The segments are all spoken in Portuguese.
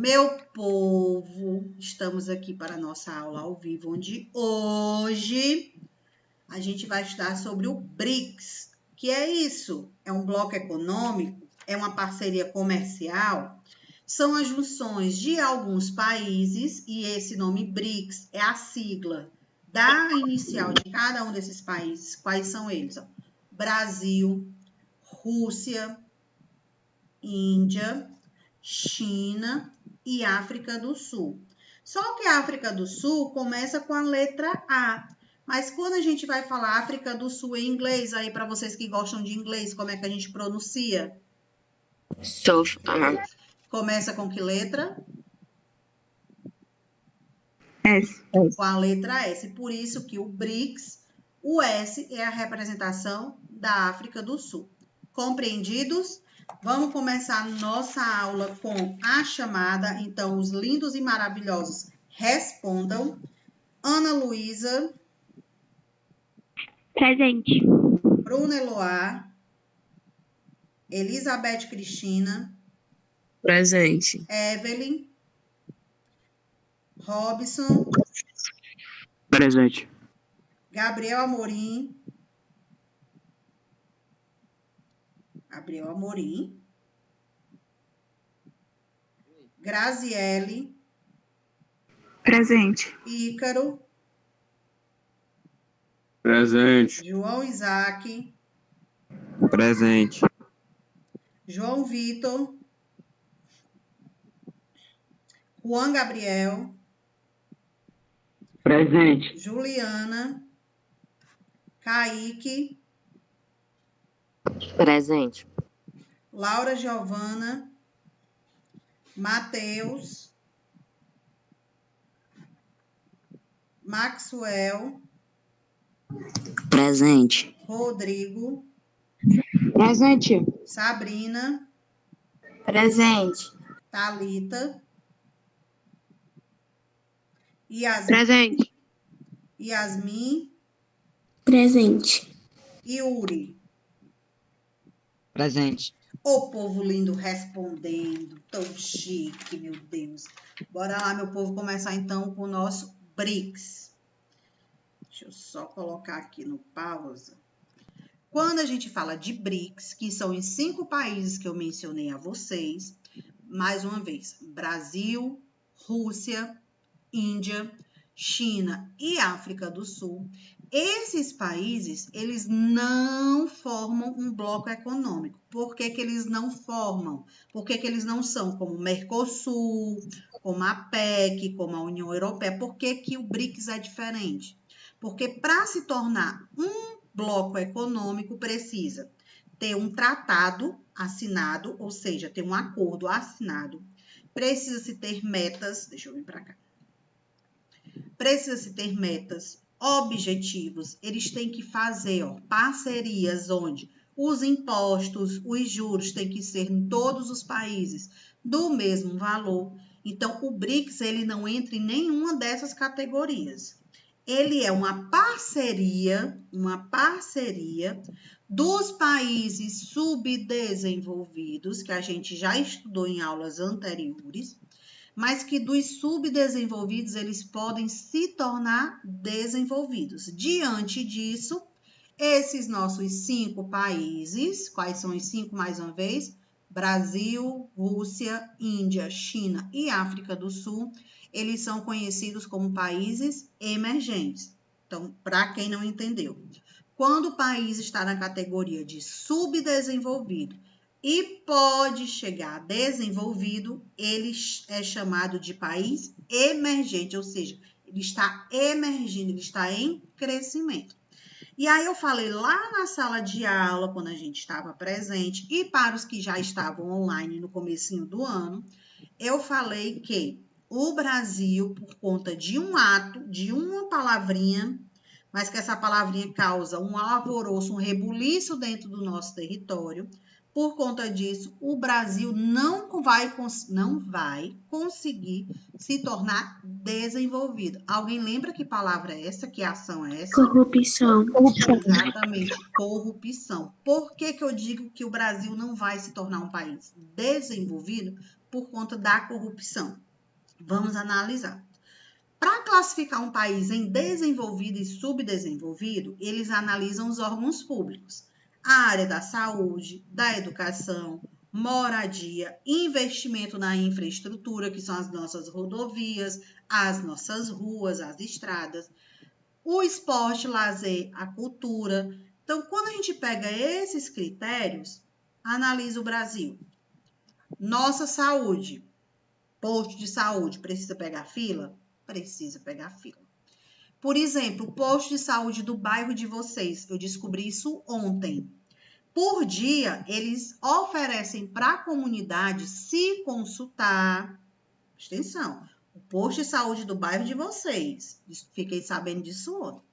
Meu povo, estamos aqui para a nossa aula ao vivo, onde hoje a gente vai estudar sobre o BRICS. Que é isso? É um bloco econômico? É uma parceria comercial? São as junções de alguns países e esse nome BRICS é a sigla da inicial de cada um desses países. Quais são eles? Brasil, Rússia, Índia, China e África do Sul. Só que a África do Sul começa com a letra A. Mas quando a gente vai falar África do Sul em inglês, aí para vocês que gostam de inglês, como é que a gente pronuncia? South. Começa com que letra? S. Com a letra S. Por isso que o BRICS, o S é a representação da África do Sul. Compreendidos? Vamos começar nossa aula com a chamada. Então, os lindos e maravilhosos respondam. Ana Luísa. Presente. Bruna Eloá. Elizabeth Cristina. Presente. Evelyn. Robson. Presente. Gabriel Amorim. Gabriel Amorim. Graziele. Presente. Ícaro. Presente. João Isaac. Presente. João Vitor. Juan Gabriel. Presente. Juliana. Kaique. Presente. Laura Giovana. Matheus. Maxwell. Presente. Rodrigo. Presente. Sabrina. Presente. Thalita. Presente. Yasmin. Presente. Yuri. Presente. O povo lindo respondendo. Tão chique, meu Deus. Bora lá, meu povo, começar então com o nosso BRICS. Deixa eu só colocar aqui no pausa. Quando a gente fala de BRICS, que são os 5 países que eu mencionei a vocês, mais uma vez, Brasil, Rússia, Índia, China e África do Sul, esses países, eles não formam um bloco econômico. Por que que eles não formam? Por que que eles não são como o Mercosul, como a PEC, como a União Europeia? Por que que o BRICS é diferente? Porque para se tornar um bloco econômico, precisa ter um tratado assinado, ou seja, ter um acordo assinado. Precisa-se ter metas, deixa eu vir para cá. Precisa-se ter metas, objetivos, eles têm que fazer parcerias onde os impostos, os juros têm que ser em todos os países do mesmo valor. Então, o BRICS, ele não entra em nenhuma dessas categorias. Ele é uma parceria dos países subdesenvolvidos, que a gente já estudou em aulas anteriores, mas que dos subdesenvolvidos eles podem se tornar desenvolvidos. Diante disso, esses nossos 5 países, quais são os 5 mais uma vez? Brasil, Rússia, Índia, China e África do Sul, eles são conhecidos como países emergentes. Então, para quem não entendeu, quando o país está na categoria de subdesenvolvido e pode chegar desenvolvido, ele é chamado de país emergente, ou seja, ele está emergindo, ele está em crescimento. E aí eu falei lá na sala de aula, quando a gente estava presente, e para os que já estavam online no comecinho do ano, eu falei que o Brasil, por conta de um ato, de uma palavrinha, mas que essa palavrinha causa um alvoroço, um rebuliço dentro do nosso território. Por conta disso, o Brasil não vai conseguir se tornar desenvolvido. Alguém lembra que palavra é essa? Que ação é essa? Corrupção. Exatamente, corrupção. Por que que eu digo que o Brasil não vai se tornar um país desenvolvido? por conta da corrupção. Vamos analisar. Para classificar um país em desenvolvido e subdesenvolvido, eles analisam os órgãos públicos, a área da saúde, da educação, moradia, investimento na infraestrutura, que são as nossas rodovias, as nossas ruas, as estradas, o esporte, lazer, a cultura. Então, quando a gente pega esses critérios, analisa o Brasil. Nossa saúde, posto de saúde, precisa pegar fila? Precisa pegar fila. Por exemplo, o posto de saúde do bairro de vocês, eu descobri isso ontem. Por dia, eles oferecem para a comunidade se consultar. Presta atenção. O posto de saúde do bairro de vocês, fiquei sabendo disso ontem.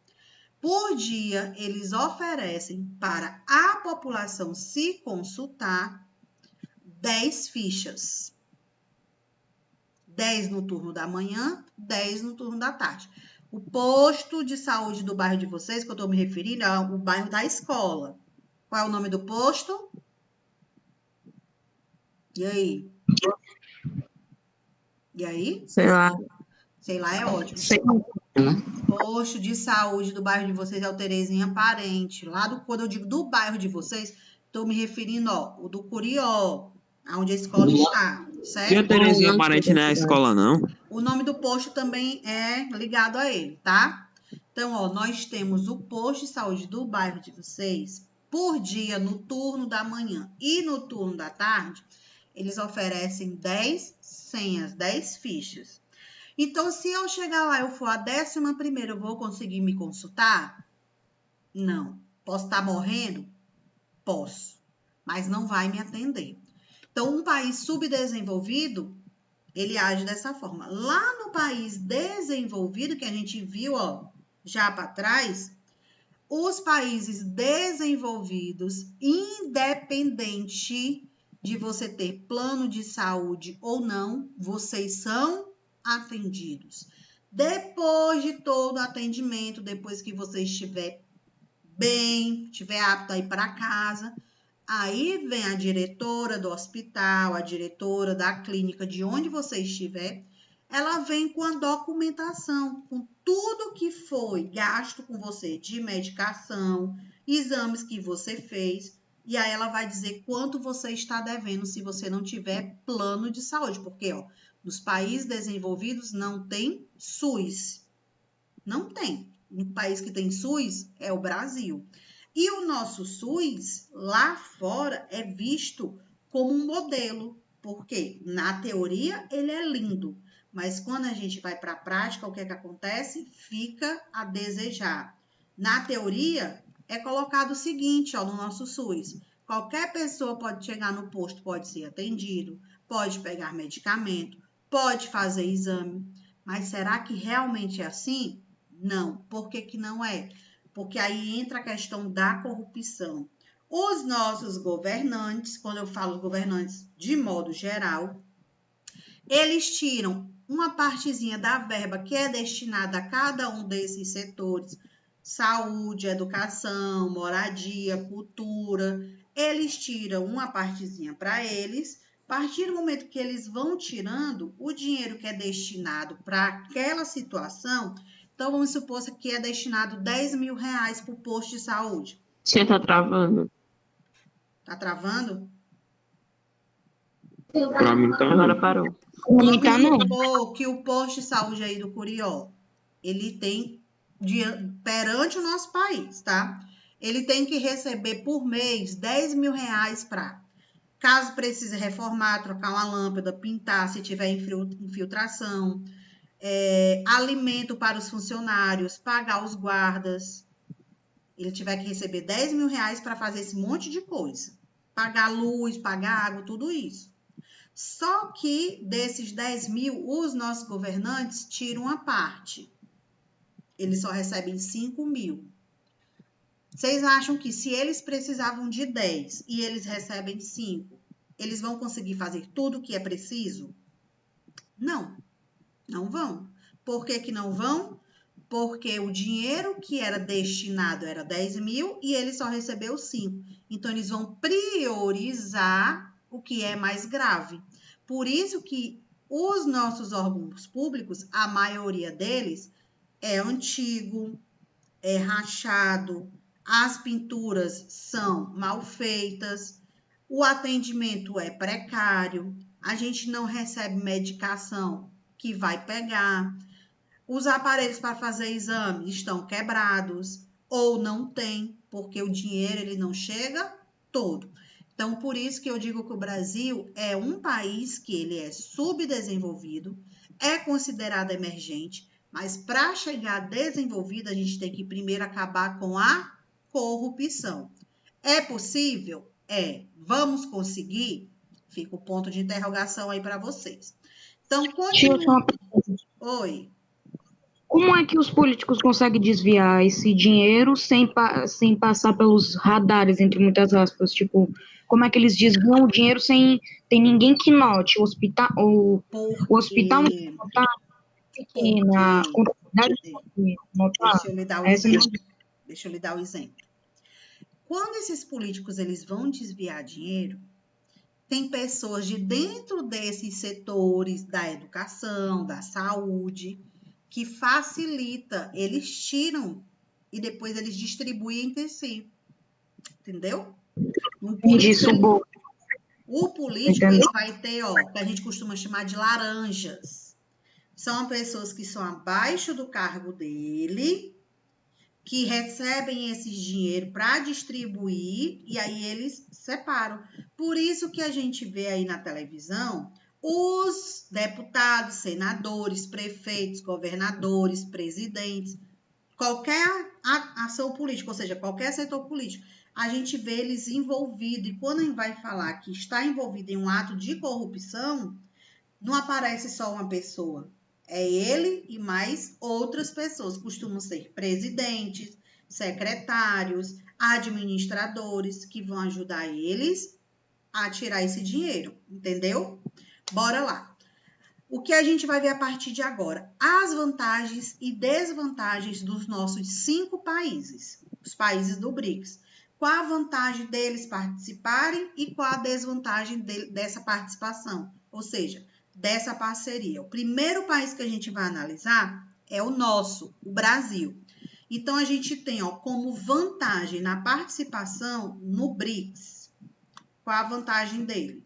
Por dia, eles oferecem para a população se consultar 10 fichas. 10 no turno da manhã, 10 no turno da tarde. O posto de saúde do bairro de vocês, que eu estou me referindo, é o bairro da escola. Qual é o nome do posto? E aí? E aí? Sei lá. Sei lá, é ótimo. Sei lá. Posto de saúde do bairro de vocês é o Terezinha Parente. Quando eu digo do bairro de vocês, estou me referindo, o do Curió, onde a escola está, certo? E a Terezinha Parente não é a escola, não? O nome do posto também é ligado a ele, tá? Então, nós temos o posto de saúde do bairro de vocês, por dia, no turno da manhã e no turno da tarde, eles oferecem 10 senhas, 10 fichas. Então, se eu chegar lá, eu for a 11ª, eu vou conseguir me consultar? Não. Posso estar morrendo? Posso. Mas não vai me atender. Então, um país subdesenvolvido, ele age dessa forma. Lá no país desenvolvido, que a gente viu, já para trás, os países desenvolvidos, independente de você ter plano de saúde ou não, vocês são atendidos. Depois de todo o atendimento, depois que você estiver bem, estiver apto a ir para casa, aí vem a diretora do hospital, a diretora da clínica de onde você estiver, ela vem com a documentação, com tudo que foi gasto com você de medicação, exames que você fez, e aí ela vai dizer quanto você está devendo se você não tiver plano de saúde, porque, nos países desenvolvidos não tem SUS. Não tem. Um país que tem SUS é o Brasil. E o nosso SUS, lá fora, é visto como um modelo, porque na teoria ele é lindo, mas quando a gente vai para a prática, o que é que acontece? Fica a desejar. Na teoria, é colocado o seguinte, no nosso SUS, qualquer pessoa pode chegar no posto, pode ser atendido, pode pegar medicamento, pode fazer exame, mas será que realmente é assim? Não. Por que que não é? Porque aí entra a questão da corrupção. Os nossos governantes, quando eu falo governantes de modo geral, eles tiram uma partezinha da verba que é destinada a cada um desses setores, saúde, educação, moradia, cultura, eles tiram uma partezinha para eles. A partir do momento que eles vão tirando o dinheiro que é destinado para aquela situação, então vamos supor que é destinado 10 mil reais para o posto de saúde. Você tá travando. Tá travando? Pra mim tá. Agora parou. Vamos supor que o posto de saúde aí do Curió, ele tem, perante o nosso país, tá? Ele tem que receber por mês 10 mil reais para, caso precise reformar, trocar uma lâmpada, pintar, se tiver infiltração, alimento para os funcionários, pagar os guardas. Ele tiver que receber 10 mil reais para fazer esse monte de coisa. Pagar luz, pagar água, tudo isso. Só que desses 10 mil, os nossos governantes tiram uma parte. Eles só recebem 5 mil. Vocês acham que se eles precisavam de 10 e eles recebem 5, eles vão conseguir fazer tudo o que é preciso? Não, não vão. Por que que não vão? Porque o dinheiro que era destinado era 10 mil e ele só recebeu 5. Então, eles vão priorizar o que é mais grave. Por isso que os nossos órgãos públicos, a maioria deles é antigo, é rachado, as pinturas são mal feitas, o atendimento é precário, a gente não recebe medicação que vai pegar, os aparelhos para fazer exame estão quebrados ou não tem, porque o dinheiro ele não chega todo. Então, por isso que eu digo que o Brasil é um país que ele é subdesenvolvido, é considerado emergente, mas para chegar desenvolvido, a gente tem que primeiro acabar com a corrupção. É possível? É. Vamos conseguir? Fica o ponto de interrogação aí para vocês. Então, continua. Oi. Como é que os políticos conseguem desviar esse dinheiro sem passar pelos radares, entre muitas aspas? Tipo, como é que eles desviam o dinheiro sem ter ninguém que note? O hospital não está na contabilidade notar. Deixa eu lhe dar o exemplo. Deixa eu lhe dar o exemplo. Quando esses políticos eles vão desviar dinheiro, tem pessoas de dentro desses setores da educação, da saúde, que facilita, eles tiram e depois eles distribuem entre si. Entendeu? O político ele vai ter, ó, que a gente costuma chamar de laranjas. São pessoas que são abaixo do cargo dele, que recebem esse dinheiro para distribuir e aí eles separam. Por isso que a gente vê aí na televisão os deputados, senadores, prefeitos, governadores, presidentes, qualquer ação política, ou seja, qualquer setor político, a gente vê eles envolvidos. E quando a gente vai falar que está envolvido em um ato de corrupção, não aparece só uma pessoa. É ele e mais outras pessoas. Costumam ser presidentes, secretários, administradores, que vão ajudar eles a tirar esse dinheiro. Entendeu? Bora lá. O que a gente vai ver a partir de agora? As vantagens e desvantagens dos nossos 5 países, os países do BRICS. Qual a vantagem deles participarem e qual a desvantagem dessa participação? Ou seja, dessa parceria. O primeiro país que a gente vai analisar é o nosso, o Brasil. Então, a gente tem como vantagem na participação no BRICS. Qual a vantagem dele?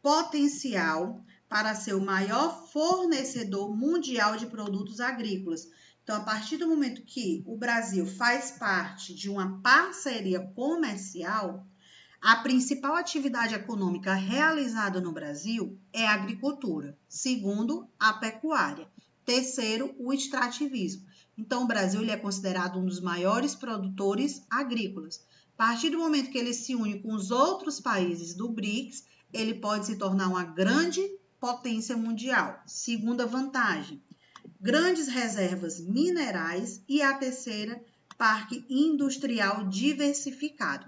Potencial para ser o maior fornecedor mundial de produtos agrícolas. Então, a partir do momento que o Brasil faz parte de uma parceria comercial, a principal atividade econômica realizada no Brasil é a agricultura. Segundo, a pecuária. Terceiro, o extrativismo. Então, o Brasil ele é considerado um dos maiores produtores agrícolas. A partir do momento que ele se une com os outros países do BRICS, ele pode se tornar uma grande potência mundial. Segunda vantagem, grandes reservas minerais. E a terceira, parque industrial diversificado.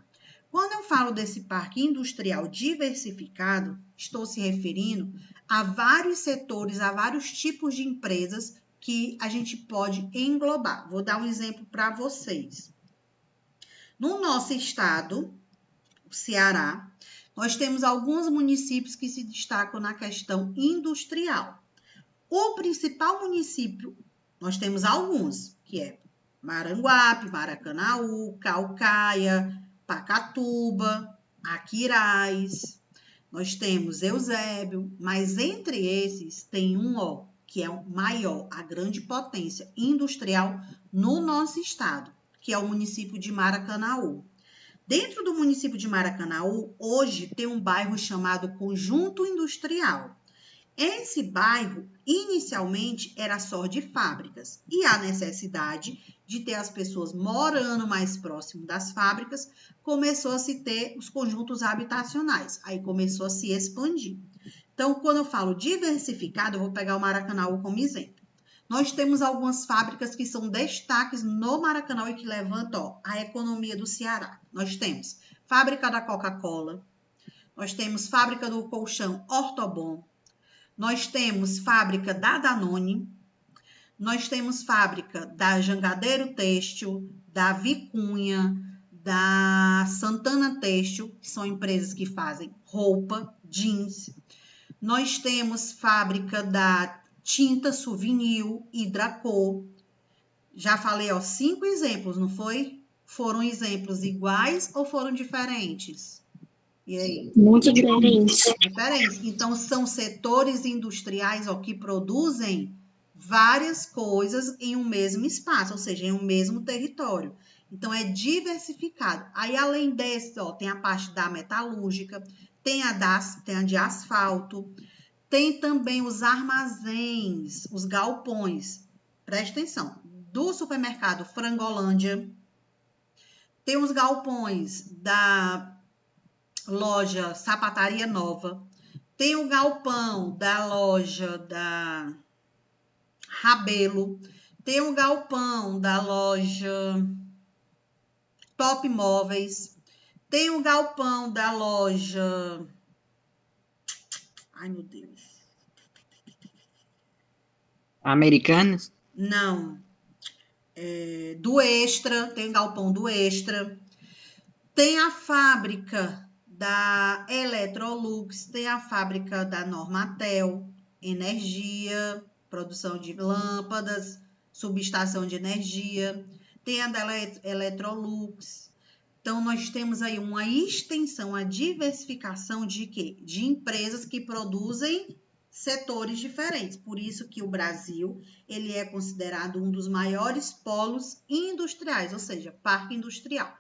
Quando eu falo desse parque industrial diversificado, estou se referindo a vários setores, a vários tipos de empresas que a gente pode englobar. Vou dar um exemplo para vocês. No nosso estado, o Ceará, nós temos alguns municípios que se destacam na questão industrial. O principal município, nós temos alguns, que é Maranguape, Maracanaú, Caucaia, Pacatuba, Aquiraz, nós temos Eusébio, mas entre esses tem um que é o maior, a grande potência industrial no nosso estado, que é o município de Maracanaú. Dentro do município de Maracanaú, hoje tem um bairro chamado Conjunto Industrial. Esse bairro, inicialmente, era só de fábricas e a necessidade de ter as pessoas morando mais próximo das fábricas, começou a se ter os conjuntos habitacionais, aí começou a se expandir. Então, quando eu falo diversificado, eu vou pegar o Maracanaú como exemplo. Nós temos algumas fábricas que são destaques no Maracanaú e que levantam a economia do Ceará. Nós temos fábrica da Coca-Cola, nós temos fábrica do colchão Ortobon, nós temos fábrica da Danone, nós temos fábrica da Jangadeiro Têxtil, da Vicunha, da Santana Têxtil, que são empresas que fazem roupa, jeans. Nós temos fábrica da tinta Suvinil, Hidracor. Já falei, ó, 5 exemplos, não foi? Foram exemplos iguais ou foram diferentes? E aí? Muito diferente. Diferentes. Então, são setores industriais, ó, que produzem várias coisas em um mesmo espaço, ou seja, em um mesmo território. Então, é diversificado. Aí, além desse, ó, tem a parte da metalúrgica, tem a de asfalto, tem também os armazéns, os galpões. Preste atenção. Do supermercado Frangolândia, tem os galpões da loja Sapataria Nova, tem o galpão da loja da Rabelo, tem o galpão da loja Top Móveis, tem o galpão da loja... Ai, meu Deus. Americanas? Não. Do Extra, tem o galpão do Extra. Tem a fábrica da Electrolux, tem a fábrica da Normatel, energia, produção de lâmpadas, subestação de energia, tem a da Electrolux. Então, nós temos aí uma extensão, a diversificação de quê? De empresas que produzem setores diferentes. Por isso que o Brasil, ele é considerado um dos maiores polos industriais, ou seja, parque industrial.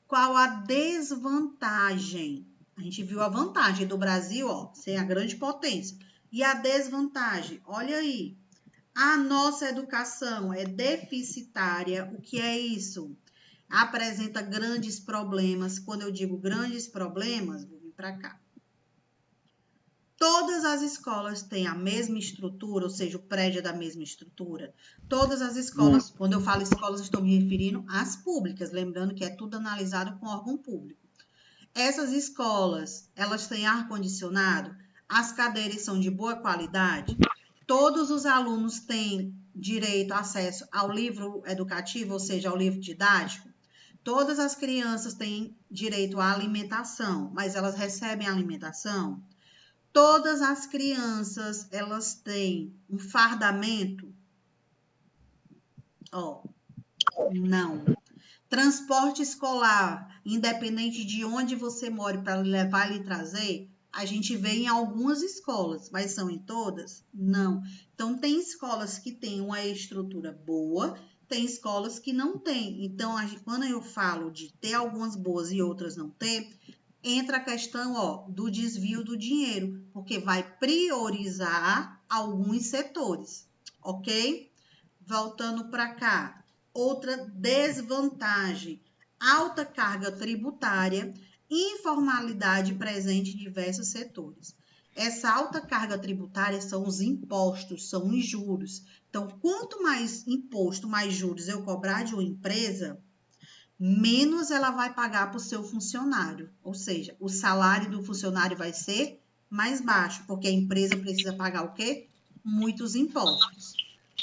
Qual a desvantagem? A gente viu a vantagem do Brasil, ó, ser a grande potência. E a desvantagem? Olha aí. A nossa educação é deficitária. O que é isso? Apresenta grandes problemas. Quando eu digo grandes problemas, vou vir para cá. Todas as escolas têm a mesma estrutura, ou seja, o prédio é da mesma estrutura. Todas as escolas, quando eu falo escolas, estou me referindo às públicas, lembrando que é tudo analisado com órgão público. Essas escolas, elas têm ar-condicionado, as cadeiras são de boa qualidade, todos os alunos têm direito, acesso ao livro educativo, ou seja, ao livro didático. Todas as crianças têm direito à alimentação, mas elas recebem alimentação. Todas as crianças, elas têm um fardamento? Ó, não. Transporte escolar, independente de onde você mora para levar e lhe trazer, a gente vê em algumas escolas, mas são em todas? Não. Então, tem escolas que têm uma estrutura boa, tem escolas que não têm. Então, quando eu falo de ter algumas boas e outras não ter, entra a questão, ó, do desvio do dinheiro, porque vai priorizar alguns setores, ok? Voltando para cá. Outra desvantagem, alta carga tributária, informalidade presente em diversos setores. Essa alta carga tributária são os impostos, são os juros. Então, quanto mais imposto, mais juros eu cobrar de uma empresa, menos ela vai pagar para o seu funcionário. Ou seja, o salário do funcionário vai ser mais baixo, porque a empresa precisa pagar o quê? Muitos impostos.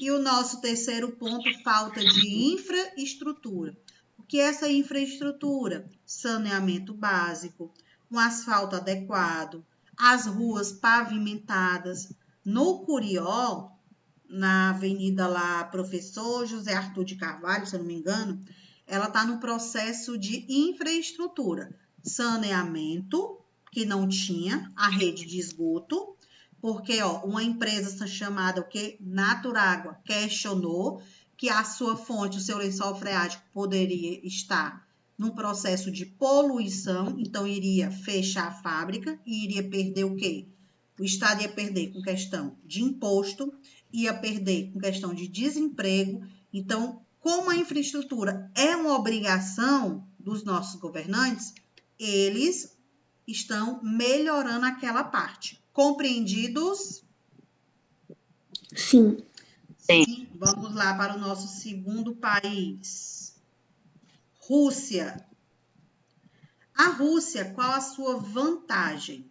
E o nosso terceiro ponto, falta de infraestrutura. O que é essa infraestrutura? Saneamento básico, um asfalto adequado, as ruas pavimentadas. No Curió, na avenida lá, Professor José Arthur de Carvalho, se eu não me engano, ela está no processo de infraestrutura. Saneamento, que não tinha, a rede de esgoto, porque ó, uma empresa chamada o quê? Naturágua questionou que a sua fonte, o seu lençol freático, poderia estar num processo de poluição, então iria fechar a fábrica e iria perder o quê? O Estado ia perder com questão de imposto, ia perder com questão de desemprego. Então, como a infraestrutura é uma obrigação dos nossos governantes, eles estão melhorando aquela parte. Compreendidos? Sim. Sim. Vamos lá para o nosso segundo país. Rússia. A Rússia, qual a sua vantagem?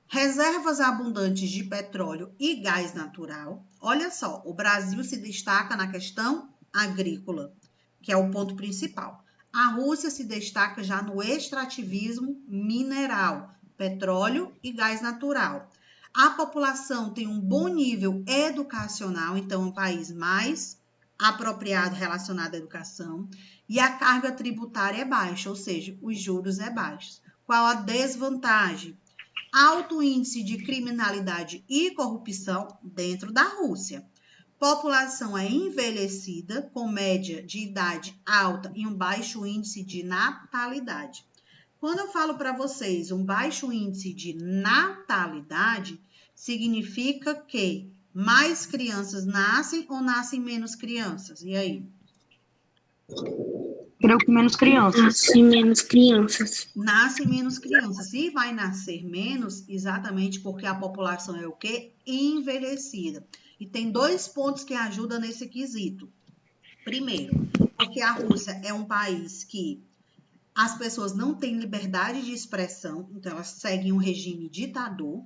Reservas abundantes de petróleo e gás natural. Olha só, o Brasil se destaca na questão agrícola, que é o ponto principal. A Rússia se destaca já no extrativismo mineral, petróleo e gás natural. A população tem um bom nível educacional, então é um país mais apropriado relacionado à educação. E a carga tributária é baixa, ou seja, os juros é baixos. Qual a desvantagem? Alto índice de criminalidade e corrupção dentro da Rússia. População é envelhecida, com média de idade alta e um baixo índice de natalidade. Quando eu falo para vocês um baixo índice de natalidade, significa que mais crianças nascem ou nascem menos crianças? E aí? Creio que menos crianças. Nascem menos crianças. Nascem menos crianças. E vai nascer menos exatamente porque a população é o quê? Envelhecida. E tem 2 pontos que ajudam nesse quesito. Primeiro, porque a Rússia é um país que as pessoas não têm liberdade de expressão, então elas seguem um regime ditador.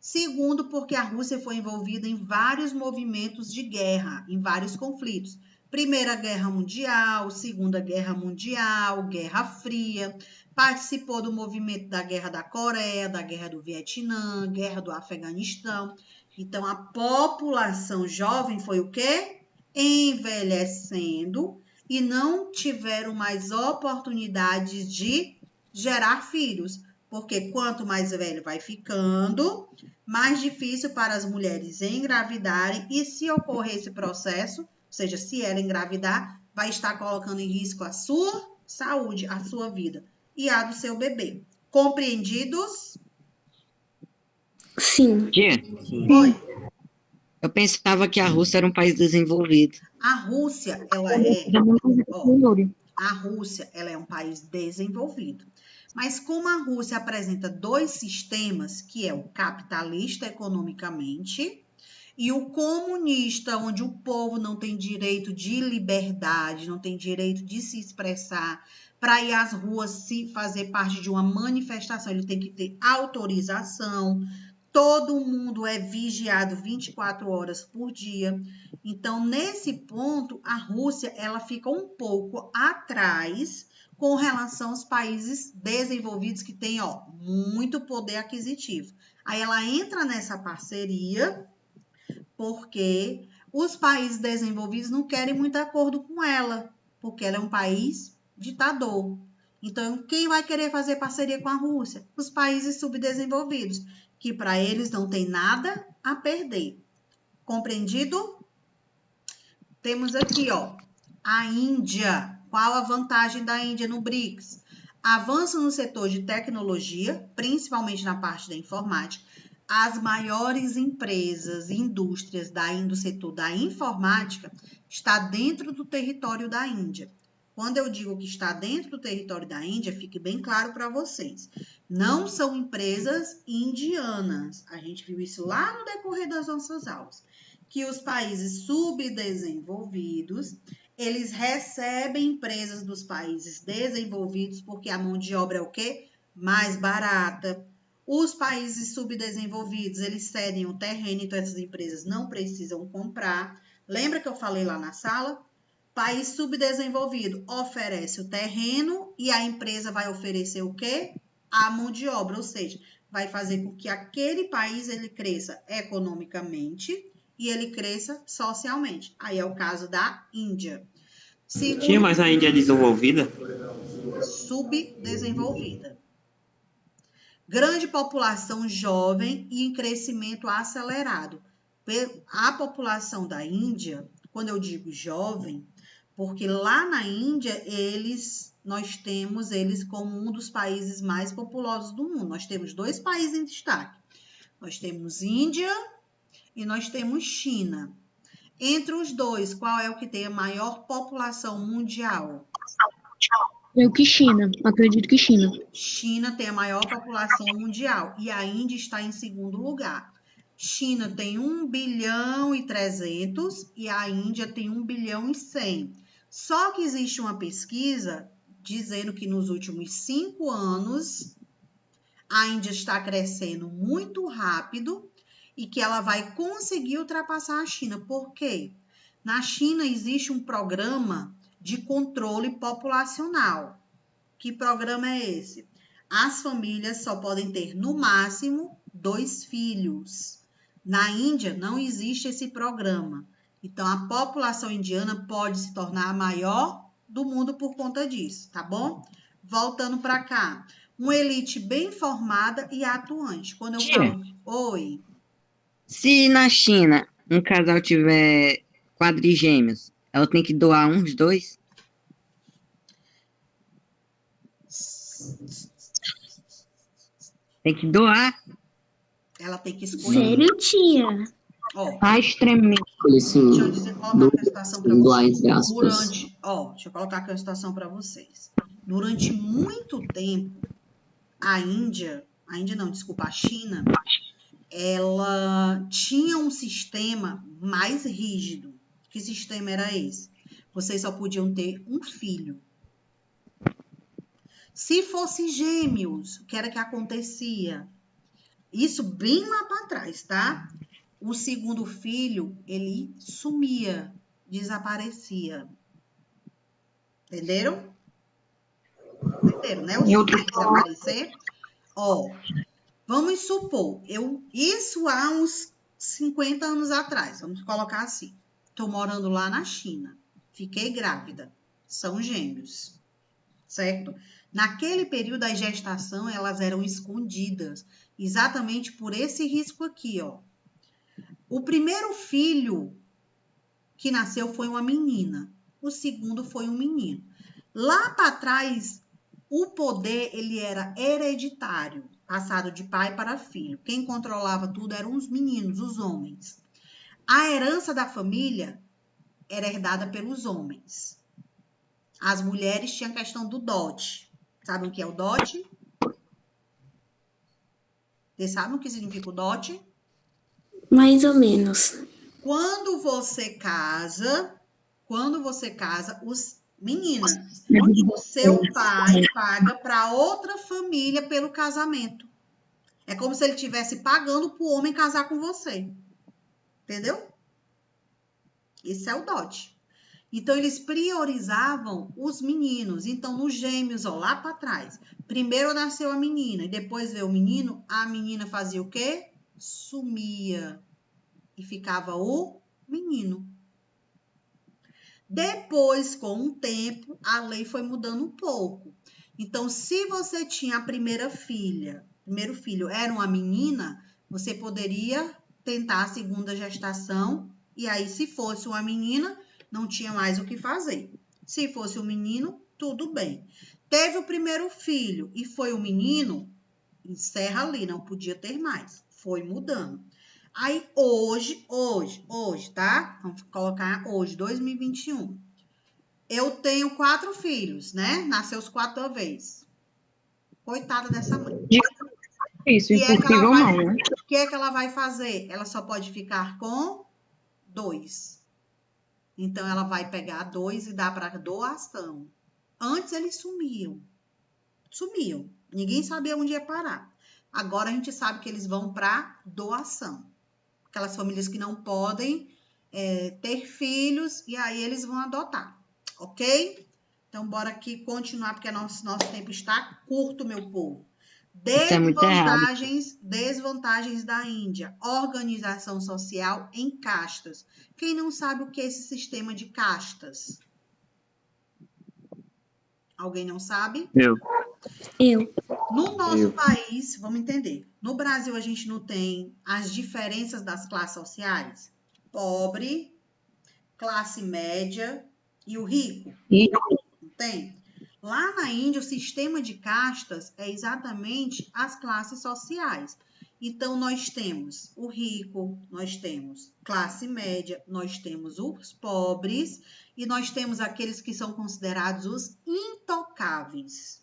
Segundo, porque a Rússia foi envolvida em vários movimentos de guerra, em vários conflitos. Primeira Guerra Mundial, Segunda Guerra Mundial, Guerra Fria, participou do movimento da Guerra da Coreia, da Guerra do Vietnã, Guerra do Afeganistão. Então, a população jovem foi o quê? Envelhecendo e não tiveram mais oportunidades de gerar filhos, porque quanto mais velho vai ficando, mais difícil para as mulheres engravidarem e se ocorrer esse processo, ou seja, se ela engravidar, vai estar colocando em risco a sua saúde, a sua vida e a do seu bebê. Compreendidos? Sim. Tia, Oi. eu pensava que a Rússia era um país desenvolvido. A Rússia, ela é um país desenvolvido. Mas como a Rússia apresenta 2 sistemas, que é o capitalista economicamente e o comunista, onde o povo não tem direito de liberdade, não tem direito de se expressar, para ir às ruas se fazer parte de uma manifestação, ele tem que ter autorização. Todo mundo é vigiado 24 horas por dia. Então, nesse ponto, a Rússia ela fica um pouco atrás com relação aos países desenvolvidos que têm muito poder aquisitivo. Aí ela entra nessa parceria porque os países desenvolvidos não querem muito acordo com ela, porque ela é um país ditador. Então, quem vai querer fazer parceria com a Rússia? Os países subdesenvolvidos, que para eles não tem nada a perder. Compreendido? Temos aqui, a Índia. Qual a vantagem da Índia no BRICS? Avanço no setor de tecnologia, principalmente na parte da informática. As maiores empresas e indústrias do setor da informática está dentro do território da Índia. Quando eu digo que está dentro do território da Índia, fique bem claro para vocês. Não são empresas indianas. A gente viu isso lá no decorrer das nossas aulas. Que os países subdesenvolvidos, eles recebem empresas dos países desenvolvidos porque a mão de obra é o quê? Mais barata. Os países subdesenvolvidos, eles cedem o terreno, então essas empresas não precisam comprar. Lembra que eu falei lá na sala? País subdesenvolvido oferece o terreno e a empresa vai oferecer o quê? A mão de obra, ou seja, vai fazer com que aquele país ele cresça economicamente e ele cresça socialmente. Aí é o caso da Índia. Tia, mas a Índia é desenvolvida? Subdesenvolvida. Grande população jovem e em crescimento acelerado. A população da Índia, quando eu digo jovem, porque lá na Índia, nós temos eles como um dos países mais populosos do mundo. Nós temos 2 países em destaque. Nós temos Índia e nós temos China. Entre os 2, qual é o que tem a maior população mundial? Eu que China, acredito que China. China tem a maior população mundial e a Índia está em segundo lugar. China tem 1 bilhão e 300 e a Índia tem 1 bilhão e 100. Só que existe uma pesquisa dizendo que nos últimos 5 anos a Índia está crescendo muito rápido e que ela vai conseguir ultrapassar a China. Por quê? Na China existe um programa de controle populacional. Que programa é esse? As famílias só podem ter, no máximo, 2 filhos. Na Índia não existe esse programa. Então, a população indiana pode se tornar a maior do mundo por conta disso, tá bom? Voltando para cá. Uma elite bem formada e atuante. Quando eu Tia, falo, oi, se na China um casal tiver quadrigêmeos, ela tem que doar uns dois? Tem que doar? ela tem que escolher. Sério, tia? Ó, A extremamente. deixa eu Assim, dizer, colocar aqui a situação para doar vocês. entre aspas. Deixa eu colocar aqui a situação para vocês. Durante muito tempo, a China, ela tinha um sistema mais rígido. Que sistema era esse? Vocês só podiam ter um filho. Se fosse gêmeos, o que era que acontecia? Isso bem lá para trás, tá? O segundo filho, ele sumia, desaparecia. Entenderam? Entenderam, né? O Em outro sumir, desaparecer. Ó, vamos supor, isso há uns 50 anos atrás, vamos colocar assim. Estou morando lá na China, fiquei grávida, são gêmeos, certo? Naquele período da gestação, elas eram escondidas, exatamente por esse risco aqui, ó. O primeiro filho que nasceu foi uma menina, o segundo foi um menino. Lá para trás, o poder ele era hereditário, passado de pai para filho. Quem controlava tudo eram os meninos, os homens. A herança da família era herdada pelos homens. As mulheres tinham a questão do dote. Sabem o que é o dote? Vocês sabem o que significa o dote? Mais ou menos. Quando você casa, os meninas, o seu pai paga para outra família pelo casamento. É como se ele estivesse pagando para o homem casar com você. Entendeu? Esse é o dote. Então, eles priorizavam os meninos. Então, nos gêmeos, ó, lá para trás, primeiro nasceu a menina e depois veio o menino, a menina fazia o quê? Sumia. E ficava o menino. Depois, com o tempo, a lei foi mudando um pouco. Então, se você tinha a primeiro filho era uma menina, você poderia tentar a segunda gestação, e aí, se fosse uma menina, não tinha mais o que fazer. Se fosse um menino, tudo bem. Teve o primeiro filho e foi um menino, encerra ali, não podia ter mais. Foi mudando. Aí, hoje, tá? Vamos colocar hoje, 2021. Eu tenho 4 filhos, né? Nasceu os 4 de uma vez. Coitada dessa mãe. Isso, impossível não, né? O que é que ela vai fazer? Ela só pode ficar com 2. Então, ela vai pegar 2 e dar para doação. Antes, eles sumiam. Ninguém sabia onde ia parar. Agora, a gente sabe que eles vão para doação. Aquelas famílias que não podem ter filhos, e aí eles vão adotar, ok? Então, bora aqui continuar, porque nosso tempo está curto, meu povo. Isso é muito errado. Desvantagens da Índia. Organização social em castas. Quem não sabe o que é esse sistema de castas? Alguém não sabe? Eu. No nosso país, vamos entender. No Brasil, a gente não tem as diferenças das classes sociais? Pobre, classe média e o rico. Não tem? Lá na Índia, o sistema de castas é exatamente as classes sociais. Então, nós temos o rico, nós temos classe média, nós temos os pobres e nós temos aqueles que são considerados os intocáveis.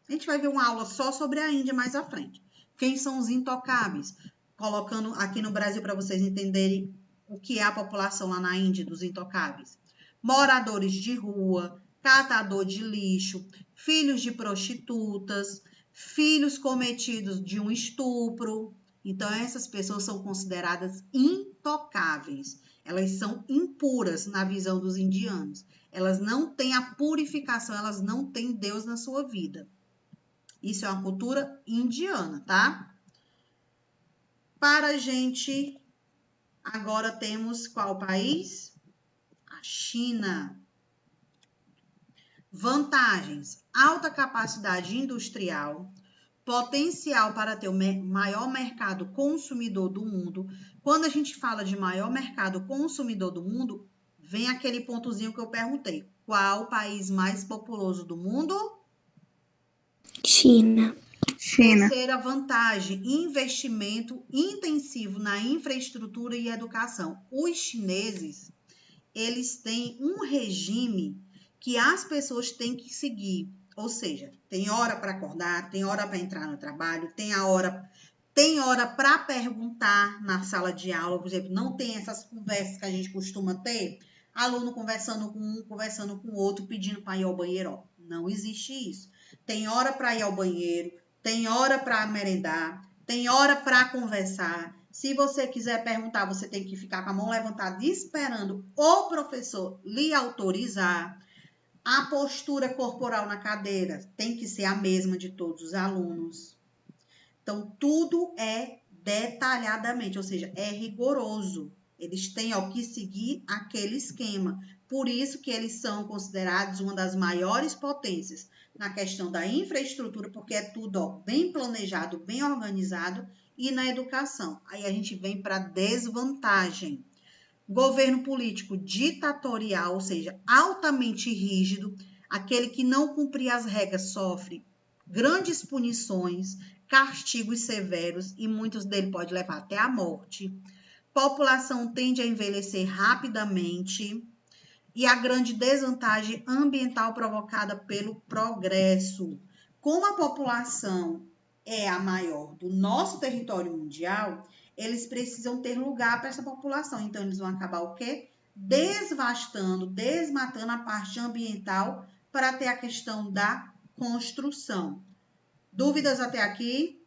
A gente vai ver uma aula só sobre a Índia mais à frente. Quem são os intocáveis? Colocando aqui no Brasil para vocês entenderem o que é a população lá na Índia dos intocáveis. Moradores de rua, catador de lixo, filhos de prostitutas, filhos cometidos de um estupro. Então, essas pessoas são consideradas intocáveis. Elas são impuras na visão dos indianos. Elas não têm a purificação, elas não têm Deus na sua vida. Isso é uma cultura indiana, tá? Para a gente, agora temos qual país? A China. Vantagens: alta capacidade industrial, potencial para ter o maior mercado consumidor do mundo. Quando a gente fala de maior mercado consumidor do mundo, vem aquele pontozinho que eu perguntei. Qual o país mais populoso do mundo? China. Terceira vantagem: investimento intensivo na infraestrutura e educação. Os chineses, eles têm um regime que as pessoas têm que seguir. Ou seja, tem hora para acordar, tem hora para entrar no trabalho, tem hora para perguntar na sala de aula. Por exemplo, não tem essas conversas que a gente costuma ter, aluno conversando com um, conversando com o outro, pedindo para ir ao banheiro. Não existe isso. Tem hora para ir ao banheiro, tem hora para merendar, tem hora para conversar. Se você quiser perguntar, você tem que ficar com a mão levantada esperando o professor lhe autorizar. A postura corporal na cadeira tem que ser a mesma de todos os alunos. Então, tudo é detalhadamente, ou seja, é rigoroso. Eles têm que seguir aquele esquema. Por isso que eles são considerados uma das maiores potências na questão da infraestrutura, porque é tudo bem planejado, bem organizado, e na educação. Aí a gente vem para a desvantagem. Governo político ditatorial, ou seja, altamente rígido, aquele que não cumprir as regras sofre grandes punições, castigos severos e muitos deles podem levar até a morte. População tende a envelhecer rapidamente e a grande desvantagem ambiental provocada pelo progresso. Como a população é a maior do nosso território mundial, eles precisam ter lugar para essa população. Então, eles vão acabar o quê? Desvastando, desmatando a parte ambiental para ter a questão da construção. Dúvidas até aqui?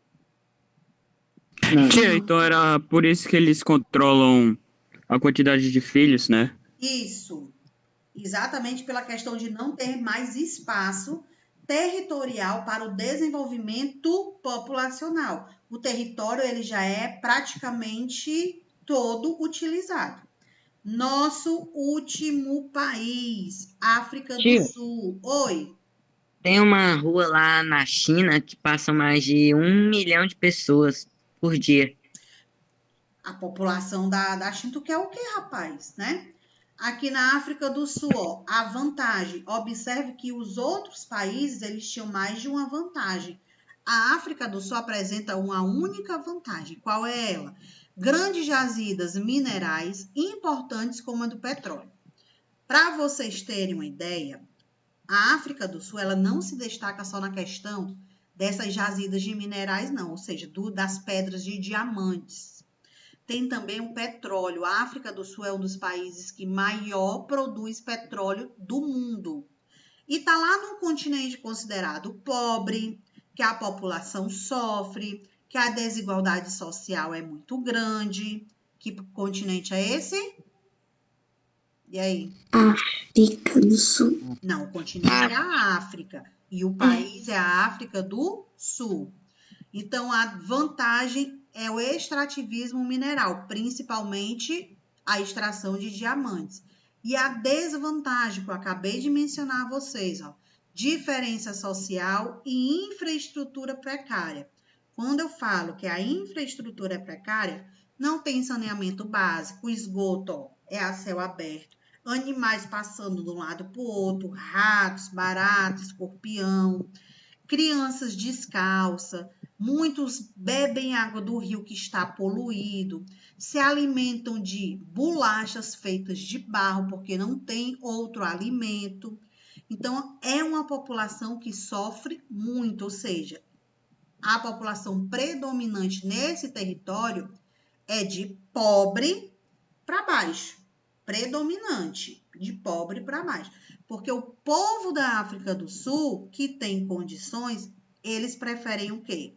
Tia, então era por isso que eles controlam a quantidade de filhos, né? Isso. Exatamente pela questão de não ter mais espaço territorial para o desenvolvimento populacional. O território ele já é praticamente todo utilizado. Nosso último país, África do Sul. Oi. Tem uma rua lá na China que passa mais de 1 milhão de pessoas por dia. A população da China, tu quer o quê, rapaz, né? Aqui na África do Sul, ó, a vantagem. Observe que os outros países, eles tinham mais de uma vantagem. A África do Sul apresenta uma única vantagem. Qual é ela? Grandes jazidas minerais importantes como a do petróleo. Para vocês terem uma ideia, a África do Sul, ela não se destaca só na questão dessas jazidas de minerais, não. Ou seja, das pedras de diamantes. Tem também o petróleo. A África do Sul é um dos países que maior produz petróleo do mundo. E está lá num continente considerado pobre, que a população sofre, que a desigualdade social é muito grande. Que continente é esse? E aí? África do Sul. Não, o continente é a África. E o país é a África do Sul. Então, a vantagem é o extrativismo mineral, principalmente a extração de diamantes. E a desvantagem, que eu acabei de mencionar a vocês, ó, diferença social e infraestrutura precária. Quando eu falo que a infraestrutura é precária, não tem saneamento básico, esgoto ó, é a céu aberto, animais passando de um lado para o outro, ratos, baratas, escorpião, crianças descalças, muitos bebem água do rio que está poluído, se alimentam de bolachas feitas de barro, porque não tem outro alimento. Então, é uma população que sofre muito, ou seja, a população predominante nesse território é de pobre para baixo, predominante, de pobre para baixo. Porque o povo da África do Sul, que tem condições, eles preferem o quê?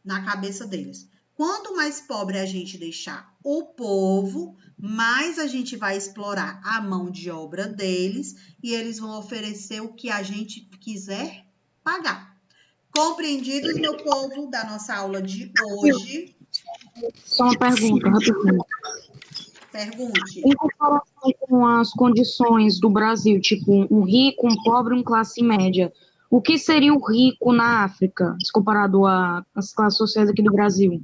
Na cabeça deles. Quanto mais pobre a gente deixar o povo, mais a gente vai explorar a mão de obra deles e eles vão oferecer o que a gente quiser pagar. Compreendido, meu povo, da nossa aula de hoje? Só uma pergunta, rapidinho. Pergunte. Em comparação com as condições do Brasil, tipo um rico, um pobre, um classe média, o que seria o rico na África, se comparado às classes sociais aqui do Brasil?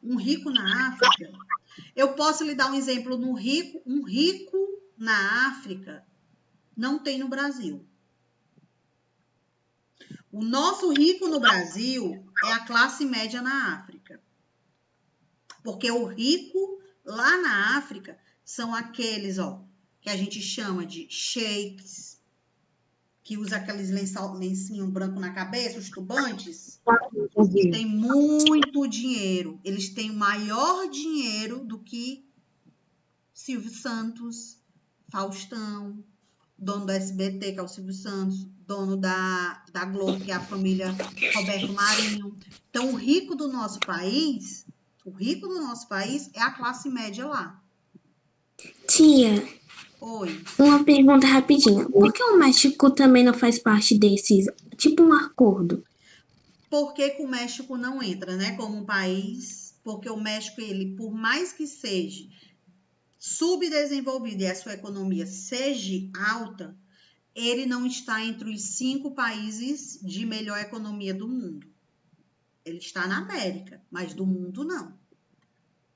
Um rico na África, eu posso lhe dar um exemplo um rico na África não tem no Brasil. O nosso rico no Brasil é a classe média na África. Porque o rico lá na África são aqueles, que a gente chama de sheiks, que usa aqueles lencinho branco na cabeça, os turbantes. Eles têm muito dinheiro. Eles têm maior dinheiro do que Silvio Santos, Faustão, dono do SBT, que é o Silvio Santos, dono da Globo, que é a família Roberto Marinho. Então, o rico do nosso país é a classe média lá. Tia, Oi. uma pergunta rapidinha. Por que o México também não faz parte desses, tipo um acordo? Por que que o México não entra, né, como um país? Porque o México, ele, por mais que seja subdesenvolvido e a sua economia seja alta, ele não está entre os 5 países de melhor economia do mundo. Ele está na América, mas do mundo não.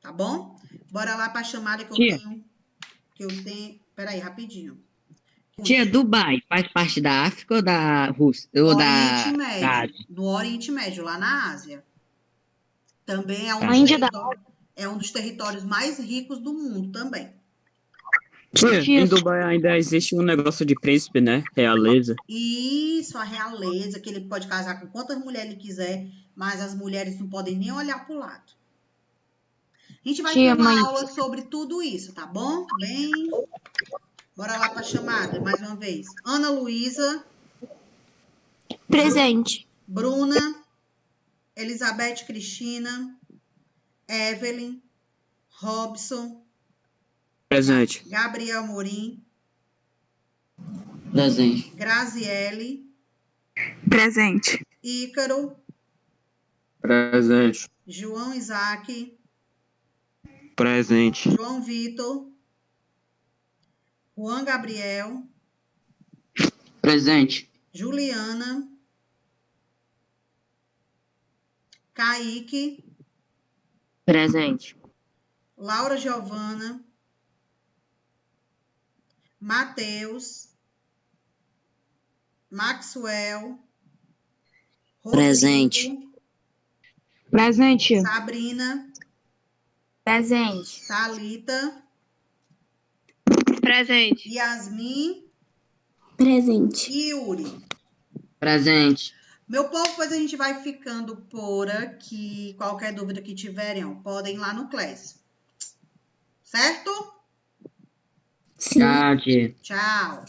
Tá bom? Bora lá para a chamada que eu tenho. Peraí, rapidinho. Tia, Dubai faz parte da África ou da Rússia? Ou Oriente da Médio. No Oriente Médio, lá na Ásia. Também é um dos territórios mais ricos do mundo também. Tia, em Dubai ainda existe um negócio de príncipe, né? Realeza. Isso, a realeza, que ele pode casar com quantas mulheres ele quiser, mas as mulheres não podem nem olhar para o lado. A gente vai ter uma aula sobre tudo isso, tá bom? Bora lá para a chamada, mais uma vez. Ana Luísa. Presente. Bruna. Elizabeth Cristina. Evelyn. Robson. Presente. Gabriel Morim. Presente. Graziele. Presente. Ícaro. Presente. João Isaac. Presente. João Vitor. Juan Gabriel. Presente. Juliana. Kaique. Presente. Laura Giovana. Matheus. Maxwell. Rodrigo, Presente. Presente. Sabrina. Presente. Thalita. Presente. Yasmin. Presente. E Yuri. Presente. Meu povo, pois a gente vai ficando por aqui. Qualquer dúvida que tiverem, podem ir lá no Class. Certo? Sim. Tchau, tia. Tchau.